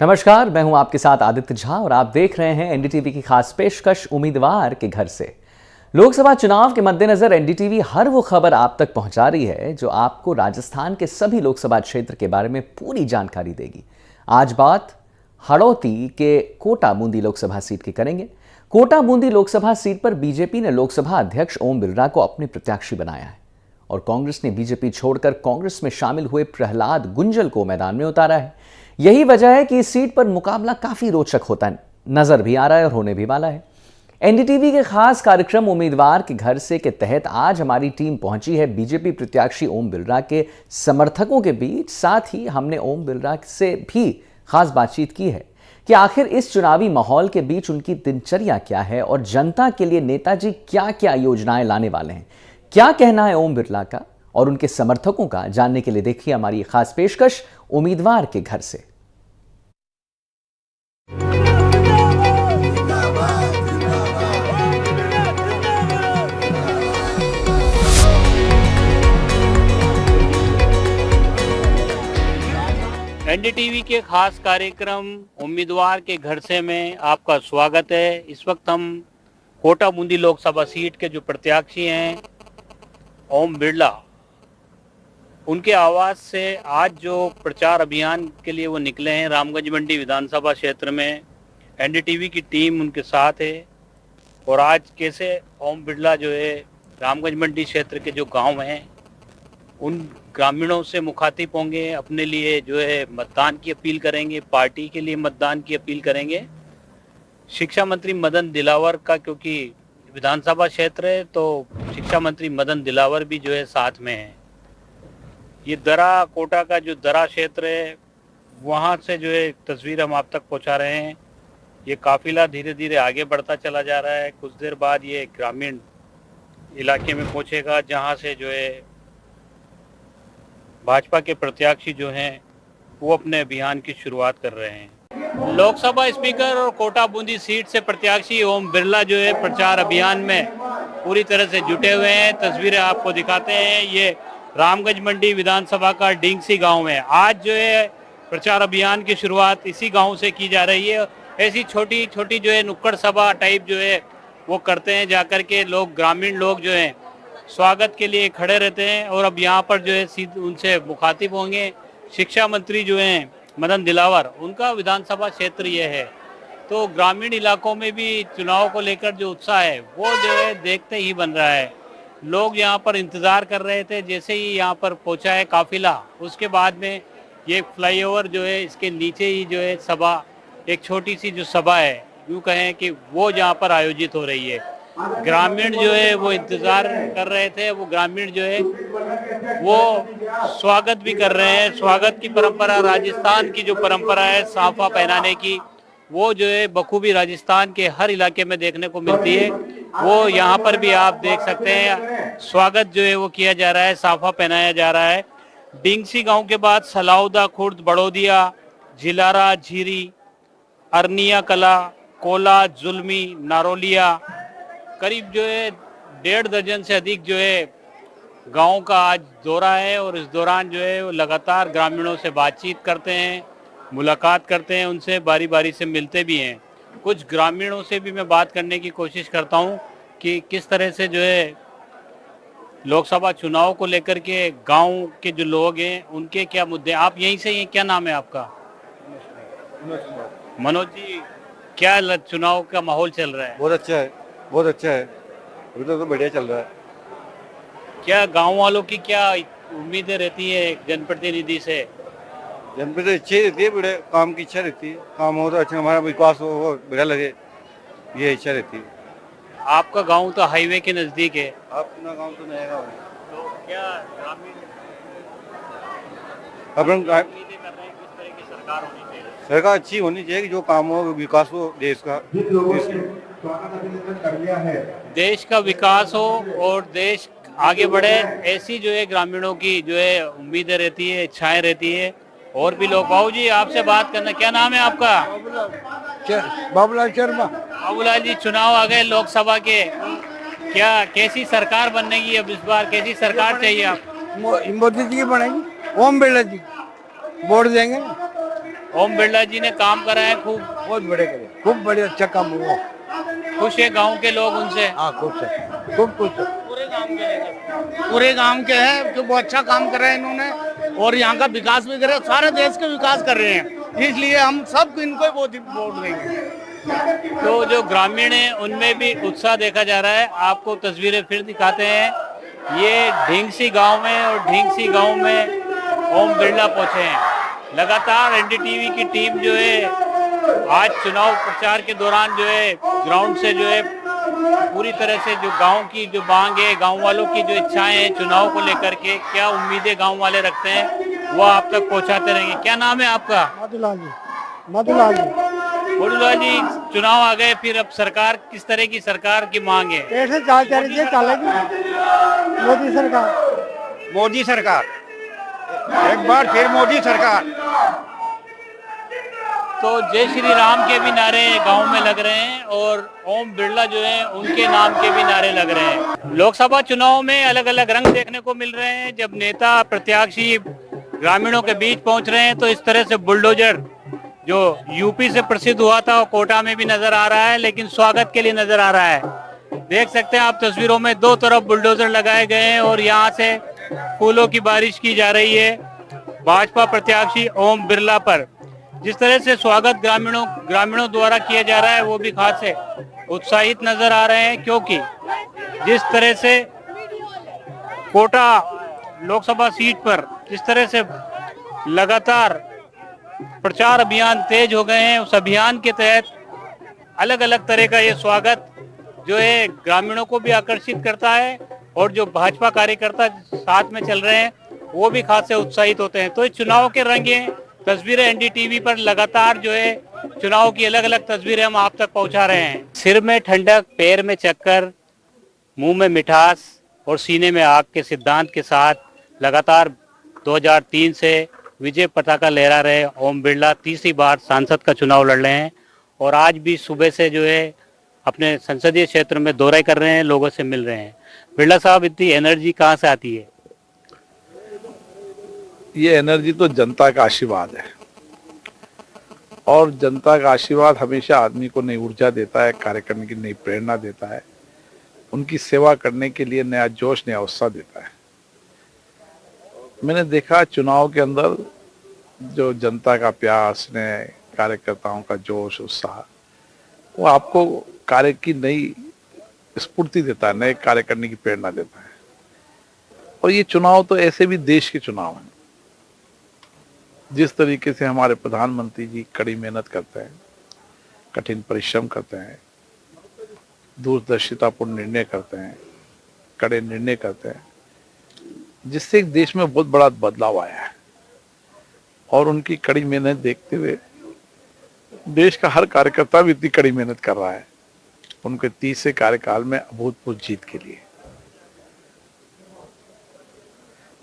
नमस्कार, मैं हूं आपके साथ आदित्य झा और आप देख रहे हैं एनडीटीवी की खास पेशकश उम्मीदवार के घर से। लोकसभा चुनाव के मद्देनजर एनडीटीवी हर वो खबर आप तक पहुंचा रही है जो आपको राजस्थान के सभी लोकसभा क्षेत्र के बारे में पूरी जानकारी देगी। आज बात हड़ौती के कोटा बूंदी लोकसभा सीट की करेंगे। कोटा बूंदी लोकसभा सीट पर बीजेपी ने लोकसभा अध्यक्ष ओम बिरला को अपने प्रत्याशी बनाया है और कांग्रेस ने बीजेपी छोड़कर कांग्रेस में शामिल हुए प्रहलाद गुंजल को मैदान में उतारा है। यही वजह है कि इस सीट पर मुकाबला काफी रोचक होता है, नजर भी आ रहा है और होने भी वाला है। एनडीटीवी के खास कार्यक्रम उम्मीदवार के घर से के तहत आज हमारी टीम पहुंची है बीजेपी प्रत्याशी ओम बिरला के समर्थकों के बीच। साथ ही हमने ओम बिरला से भी खास बातचीत की है कि आखिर इस चुनावी माहौल के बीच उनकी दिनचर्या क्या है और जनता के लिए नेताजी क्या क्या योजनाएं लाने वाले हैं। क्या कहना है ओम बिरला का और उनके समर्थकों का, जानने के लिए देखिए हमारी खास पेशकश उम्मीदवार के घर से। एनडीटीवी के खास कार्यक्रम उम्मीदवार के घर से में आपका स्वागत है। इस वक्त हम कोटा बूंदी लोकसभा सीट के जो प्रत्याशी हैं ओम बिरला, उनके आवाज से आज जो प्रचार अभियान के लिए वो निकले हैं रामगंज मंडी विधानसभा क्षेत्र में, एनडीटीवी की टीम उनके साथ है। और आज कैसे ओम बिरला जो है रामगंज मंडी क्षेत्र के जो गांव हैं उन ग्रामीणों से मुखातिब होंगे, अपने लिए जो है मतदान की अपील करेंगे, पार्टी के लिए मतदान की अपील करेंगे। शिक्षा मंत्री मदन दिलावर का क्योंकि विधानसभा क्षेत्र है तो शिक्षा मंत्री मदन दिलावर भी जो है साथ में है। ये दरा कोटा का जो दरा क्षेत्र है वहाँ से जो है तस्वीर हम आप तक पहुँचा रहे हैं। ये काफिला धीरे धीरे आगे बढ़ता चला जा रहा है। कुछ देर बाद ये ग्रामीण इलाके में पहुँचेगा जहाँ से जो है भाजपा के प्रत्याशी जो हैं वो अपने अभियान की शुरुआत कर रहे हैं। लोकसभा स्पीकर और कोटा बूंदी सीट से प्रत्याशी ओम बिरला जो है प्रचार अभियान में पूरी तरह से जुटे हुए हैं। तस्वीरें आपको दिखाते हैं। ये रामगंज मंडी विधानसभा का डिंगसी गांव है। आज जो है प्रचार अभियान की शुरुआत इसी गांव से की जा रही है। ऐसी छोटी छोटी जो है नुक्कड़ सभा टाइप जो है वो करते हैं, जाकर के लोग, ग्रामीण लोग जो हैं स्वागत के लिए खड़े रहते हैं। और अब यहाँ पर जो है सीधे उनसे मुखातिब होंगे शिक्षा मंत्री जो हैं मदन दिलावर, उनका विधानसभा क्षेत्र ये है। तो ग्रामीण इलाकों में भी चुनाव को लेकर जो उत्साह है वो जो है देखते ही बन रहा है। लोग यहाँ पर इंतज़ार कर रहे थे। जैसे ही यहाँ पर पहुँचा है काफिला, उसके बाद में ये फ्लाईओवर जो है इसके नीचे ही जो है सभा, एक छोटी सी जो सभा है यूँ कहें कि वो जहाँ पर आयोजित हो रही है। ग्रामीण जो है वो इंतजार कर रहे थे, वो ग्रामीण जो है वो स्वागत भी कर रहे हैं। स्वागत की परंपरा, राजस्थान की जो परंपरा है साफा पहनाने की, वो जो है बखूबी राजस्थान के हर इलाके में देखने को मिलती है। वो यहाँ पर भी आप देख सकते हैं स्वागत जो है वो किया जा रहा है, साफा पहनाया जा रहा है। डिंगसी गांव के बाद सलाउदा, खुर्द, बड़ौदिया, झिलारा, झीरी, अरनिया कला, कोला, जुल्मी, नारोलिया, करीब जो है 1.5 दर्जन से अधिक जो है गाँव का आज दौरा है। और इस दौरान जो है वो लगातार ग्रामीणों से बातचीत करते हैं, मुलाकात करते हैं, उनसे बारी बारी से मिलते भी हैं। कुछ ग्रामीणों से भी मैं बात करने की कोशिश करता हूं कि किस तरह से जो है लोकसभा चुनाव को लेकर के गांव के जो लोग हैं उनके क्या मुद्दे। आप यहीं से हैं, क्या नाम है आपका? मनोज जी, क्या चुनाव का माहौल चल रहा है? बहुत अच्छा है, बहुत अच्छा है, अभी तो बढ़िया चल रहा है। क्या गांव वालों की क्या उम्मीदें रहती है जनप्रतिनिधि से? जनप्रतिनिधि अच्छी रहती है, बड़े काम की इच्छा रहती है, काम हो तो अच्छा, हमारा विकास हो बढ़िया लगे, ये इच्छा रहती है। आपका गांव तो हाईवे के नजदीक है। अपना गांव तो नया गांव है, तो क्या ग्रामीण अपना उम्मीदें कर रहे हैं किस तरह की सरकार होनी चाहिए? सरकार अच्छी होनी चाहिए कि जो काम हो, विकास हो देश का, देश का विकास हो और देश आगे बढ़े, ऐसी जो है ग्रामीणों की जो है उम्मीदें रहती है, इच्छाएं रहती है। और भी लोग, बाबू जी आपसे बात करना, क्या नाम है आपका? बाबूलाल शर्मा। बाबूलाल जी, चुनाव आ गए लोकसभा के, क्या कैसी सरकार बननेगी अब इस बार, कैसी सरकार चाहिए आप? मोदी जी की बनेगी, ओम बिरला जी वोट देंगे। ओम बिरला जी ने काम करा है खूब, बहुत बड़े करे, खूब बड़े अच्छा काम हुआ। खुश है गांव के लोग उनसे। हाँ खुश है, खूब खुश है। पूरे गांव के हैं जो बहुत अच्छा काम कर रहे हैं इन्होंने, और यहाँ का विकास भी कर रहे हैं, सारे देश का विकास कर रहे हैं, इसलिए हम सब इनको ही वोट देंगे। तो जो ग्रामीण है उनमें भी उत्साह देखा जा रहा है। आपको तस्वीरें फिर दिखाते हैं, ये ढींगसी गांव में, और ढींगसी गांव में ओम बिरला पहुंचे हैं। लगातार एनडीटीवी की टीम जो है आज चुनाव प्रचार के दौरान जो है ग्राउंड से जो है पूरी तरह से जो गांव की जो मांग है, गांव वालों की जो इच्छाएं हैं चुनाव को लेकर के, क्या उम्मीदें गांव वाले रखते हैं, वो आप तक पहुंचाते रहेंगे। क्या नाम है आपका? मधुलाल जी, मधुलाल जी। बोलूला जी, चुनाव आ गए, फिर अब सरकार किस तरह की सरकार की मांग है? ऐसे चाल चलेगी, मोदी सरकार। मोदी सरकार, एक बार फिर मोदी सरकार। तो जय श्री राम के भी नारे गांव में लग रहे हैं और ओम बिरला जो है उनके नाम के भी नारे लग रहे हैं। लोकसभा चुनाव में अलग अलग रंग देखने को मिल रहे हैं। जब नेता प्रत्याशी ग्रामीणों के बीच पहुंच रहे हैं तो इस तरह से बुलडोजर जो यूपी से प्रसिद्ध हुआ था वो कोटा में भी नजर आ रहा है, लेकिन स्वागत के लिए नजर आ रहा है। देख सकते हैं आप तस्वीरों में, दो तरफ बुलडोजर लगाए गए हैं और यहाँ से फूलों की बारिश की जा रही है भाजपा प्रत्याशी ओम बिरला पर। जिस तरह से स्वागत ग्रामीणों द्वारा किया जा रहा है वो भी खास है, उत्साहित नजर आ रहे हैं, क्योंकि जिस तरह से कोटा लोकसभा सीट पर जिस तरह से लगातार प्रचार अभियान तेज हो गए हैं, उस अभियान के तहत अलग अलग तरह का ये स्वागत जो है ग्रामीणों को भी आकर्षित करता है और जो भाजपा कार्यकर्ता साथ में चल रहे हैं वो भी खास से उत्साहित होते हैं। तो इस चुनाव के रंग हैं, तस्वीरें एनडीटीवी पर लगातार जो है चुनाव की अलग अलग तस्वीरें हम आप तक पहुंचा रहे हैं। सिर में ठंडक, पैर में चक्कर, मुंह में मिठास और सीने में आग के सिद्धांत के साथ लगातार 2003 से विजय पताका लहरा रहे ओम बिरला तीसरी बार सांसद का चुनाव लड़ रहे हैं और आज भी सुबह से जो है अपने संसदीय क्षेत्र में दौरे कर रहे हैं, लोगों से मिल रहे हैं। बिरला साहब, इतनी एनर्जी कहाँ से आती है? ये एनर्जी तो जनता का आशीर्वाद है और जनता का आशीर्वाद हमेशा आदमी को नई ऊर्जा देता है, कार्य करने की नई प्रेरणा देता है, उनकी सेवा करने के लिए नया जोश, नया उत्साह देता है। मैंने देखा चुनाव के अंदर जो जनता का प्यार, स्नेह, कार्यकर्ताओं का जोश, उत्साह, वो आपको कार्य की नई स्फूर्ति देता है, नए कार्य करने की प्रेरणा देता है। और ये चुनाव तो ऐसे भी देश के चुनाव हैं। जिस तरीके से हमारे प्रधानमंत्री जी कड़ी मेहनत करते हैं, कठिन परिश्रम करते हैं, दूरदर्शितापूर्ण निर्णय करते हैं, कड़े निर्णय करते हैं, जिससे एक देश में बहुत बड़ा बदलाव आया है। और उनकी कड़ी मेहनत देखते हुए देश का हर कार्यकर्ता भी इतनी कड़ी मेहनत कर रहा है उनके तीसरे कार्यकाल में अभूतपूर्व जीत के लिए।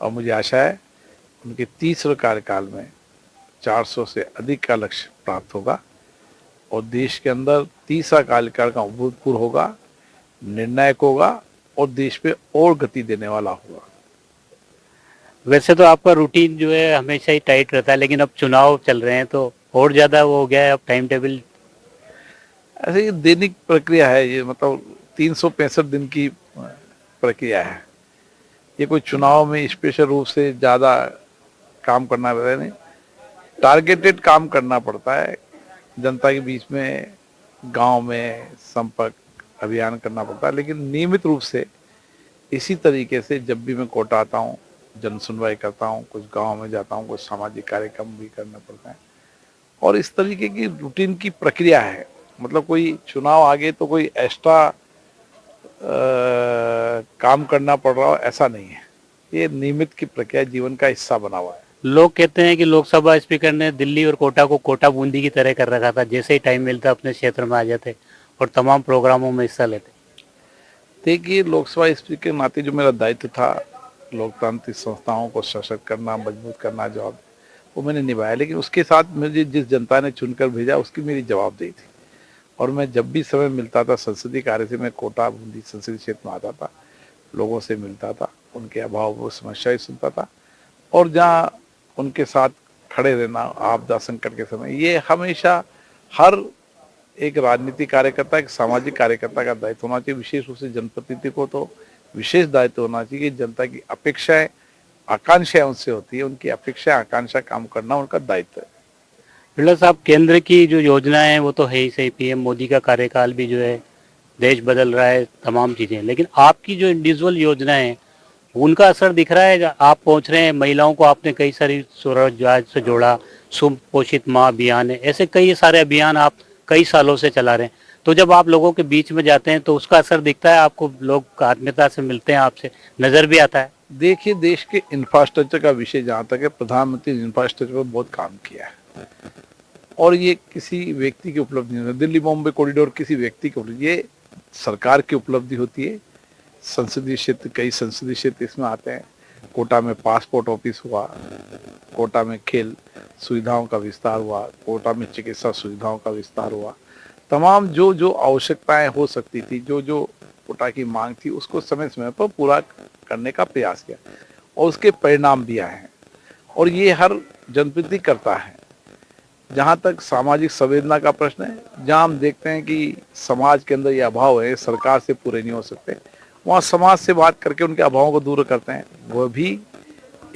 और मुझे आशा है उनके तीसरे कार्यकाल में 400 से अधिक का लक्ष्य प्राप्त होगा और देश के अंदर तीसरा कार्यकाल का अभूतपूर्व होगा, निर्णायक होगा और देश पे और गति देने वाला होगा। वैसे तो आपका रूटीन जो है हमेशा ही टाइट रहता है, लेकिन अब चुनाव चल रहे हैं तो और ज्यादा वो हो गया है अब टाइम टेबल। ऐसे ये दैनिक प्रक्रिया है, ये मतलब 365 दिन की प्रक्रिया है। ये कोई चुनाव में स्पेशल रूप से ज्यादा काम करना पड़ता है, नहीं, टारगेटेड काम करना पड़ता है। जनता के बीच में, गांव में संपर्क अभियान करना पड़ता है, लेकिन नियमित रूप से इसी तरीके से जब भी मैं कोटा आता हूँ, जन सुनवाई करता हूँ, कुछ गांव में जाता हूँ, कुछ सामाजिक कार्यक्रम भी करना पड़ता है और इस तरीके की रूटीन की प्रक्रिया है। मतलब कोई चुनाव आगे तो कोई एक्स्ट्रा काम करना पड़ रहा हो ऐसा नहीं है, ये नियमित की प्रक्रिया जीवन का हिस्सा बना हुआ है। लोग कहते हैं कि लोकसभा स्पीकर ने दिल्ली और कोटा को कोटा बूंदी की तरह कर रखा था, जैसे ही टाइम मिलता अपने क्षेत्र में आ जाते और तमाम प्रोग्रामों में हिस्सा लेते। देखिए, लोकसभा स्पीकर के नाते जो मेरा दायित्व था लोकतांत्रिक संस्थाओं को सशक्त करना, मजबूत करना, जवाब वो मैंने निभाया, लेकिन उसके साथ मुझे जिस जनता ने चुनकर भेजा उसकी मेरी जवाबदेही थी। और मैं जब भी समय मिलता था संसदीय कार्य से मैं कोटा बूंदी संसदीय क्षेत्र में आता था, लोगों से मिलता था, उनके अभाव वो समस्याएं सुनता था और जहाँ उनके साथ खड़े रहना आपदा संकट के समय, ये हमेशा हर एक राजनीतिक कार्यकर्ता, एक सामाजिक कार्यकर्ता का दायित्व होना चाहिए। विशेष रूप से जनप्रतिनिधि को तो विशेष दायित्व होना चाहिए कि जनता की अपेक्षाएं आकांक्षाएं उनसे होती है, उनकी अपेक्षा आकांक्षा काम करना उनका दायित्व है। बिरला साहब, केंद्र की जो योजनाएं हैं वो तो है ही सही, पीएम मोदी का कार्यकाल भी जो है देश बदल रहा है, तमाम चीजें, लेकिन आपकी जो इंडिविजुअल योजनाएं हैं उनका असर दिख रहा है। आप पहुंच रहे हैं, महिलाओं को आपने कई सारी स्वरोजगार से जोड़ा, सुपोषित माँ अभियान है, ऐसे कई सारे अभियान आप कई सालों से चला रहे हैं। तो जब आप लोगों के बीच में जाते हैं तो उसका असर दिखता है आपको, लोग आत्मीयता से मिलते हैं, आपसे नजर भी आता है? देखिए, देश के इंफ्रास्ट्रक्चर का विषय जहाँ तक है, प्रधानमंत्री ने इंफ्रास्ट्रक्चर पर बहुत काम किया है और ये किसी व्यक्ति की उपलब्धि नहीं है। दिल्ली बॉम्बे कॉरिडोर किसी व्यक्ति की उपलब्धि, ये सरकार की उपलब्धि होती है। संसदीय क्षेत्र, कई संसदीय क्षेत्र इसमें आते हैं। कोटा में पासपोर्ट ऑफिस हुआ, कोटा में खेल सुविधाओं का विस्तार हुआ, कोटा में चिकित्सा सुविधाओं का विस्तार हुआ। तमाम जो जो आवश्यकताएं हो सकती थी, जो जो कोटा की मांग थी, उसको समय समय पर पूरा करने का प्रयास किया और उसके परिणाम भी आए हैं और ये हर जनप्रतिनिधि करता है। जहाँ तक सामाजिक संवेदना का प्रश्न है, जहाँ हम देखते हैं कि समाज के अंदर ये अभाव है, सरकार से पूरे नहीं हो सकते, वहाँ समाज से बात करके उनके अभावों को दूर करते हैं। वह भी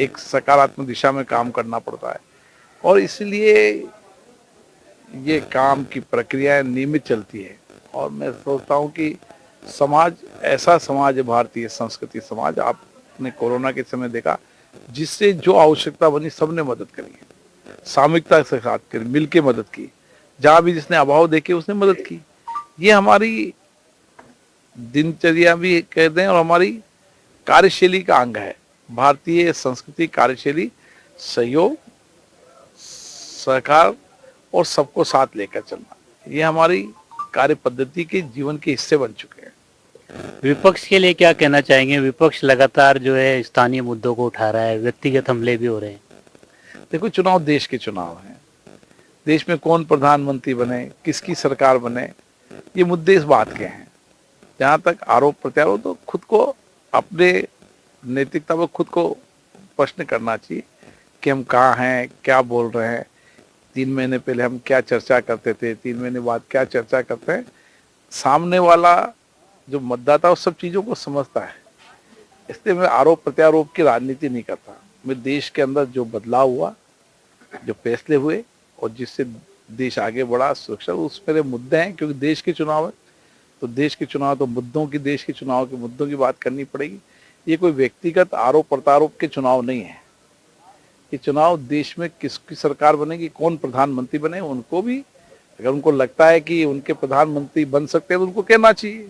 एक सकारात्मक दिशा में काम करना पड़ता है और इसलिए ये काम की प्रक्रियाएं नियमित चलती है और मैं सोचता हूँ कि समाज ऐसा समाज है, भारतीय संस्कृति समाज, आपने कोरोना के समय देखा, जिससे जो आवश्यकता बनी सबने मदद करी है, सामूहिकता के साथ करी, मिल के मदद की। जहाँ भी जिसने अभाव देखे उसने मदद की। ये हमारी दिनचर्या भी कह दें और हमारी कार्यशैली का अंग है। भारतीय संस्कृति कार्यशैली सहयोग, सहकार और सबको साथ लेकर चलना, ये हमारी कार्य पद्धति के जीवन के हिस्से बन चुके हैं। विपक्ष के लिए क्या कहना चाहेंगे? विपक्ष लगातार जो है स्थानीय मुद्दों को उठा रहा है, व्यक्तिगत हमले भी हो रहे हैं। देखो, चुनाव देश के चुनाव हैं। देश में कौन प्रधानमंत्री बने, किसकी सरकार बने, ये मुद्दे इस बात के हैं। जहाँ तक आरोप प्रत्यारोप, तो खुद को अपने नैतिकता पर खुद को प्रश्न करना चाहिए कि हम कहाँ हैं, क्या बोल रहे हैं। 3 महीने पहले हम क्या चर्चा करते थे, 3 महीने बाद क्या चर्चा करते हैं। सामने वाला जो मतदाता उस सब चीज़ों को समझता है, इसलिए मैं आरोप प्रत्यारोप की राजनीति नहीं करता। मैं देश के अंदर जो बदलाव हुआ, जो फैसले हुए और जिससे देश आगे बढ़ा, सुरक्षा, उस मेरे मुद्दे हैं। क्योंकि देश के चुनाव है तो देश के चुनाव तो मुद्दों की, देश के चुनाव के मुद्दों की बात करनी पड़ेगी। ये कोई व्यक्तिगत आरोप प्रत्यारोप के चुनाव नहीं है। ये चुनाव देश में किसकी सरकार बनेगी, कौन प्रधानमंत्री बने, उनको भी अगर उनको लगता है कि उनके प्रधानमंत्री बन सकते हैं तो उनको कहना चाहिए।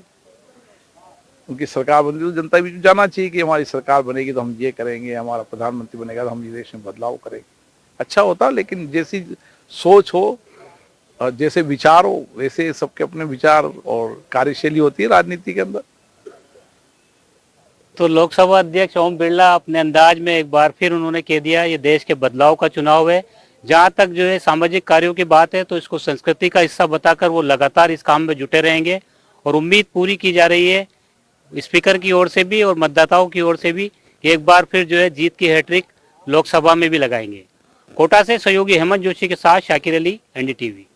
उनकी सरकार बनेगी तो जनता भी जाना चाहिए कि हमारी सरकार बनेगी तो हम ये करेंगे, हमारा प्रधानमंत्री बनेगा तो हम ये देश में बदलाव करेंगे। अच्छा होता, लेकिन जैसी सोच हो और जैसे विचार हो, वैसे सबके अपने विचार और कार्यशैली होती है राजनीति के अंदर। तो लोकसभा अध्यक्ष ओम बिरला अपने अंदाज में एक बार फिर उन्होंने कह दिया ये देश के बदलाव का चुनाव है। जहां तक जो है सामाजिक कार्यों की बात है तो इसको संस्कृति का हिस्सा बताकर वो लगातार इस काम में जुटे रहेंगे और उम्मीद पूरी की जा रही है स्पीकर की ओर से भी और मतदाताओं की ओर से भी, एक बार फिर जो है जीत की हैट्रिक लोकसभा में भी लगाएंगे। कोटा से सहयोगी हेमंत जोशी के साथ शाकिर अली, एनडीटीवी।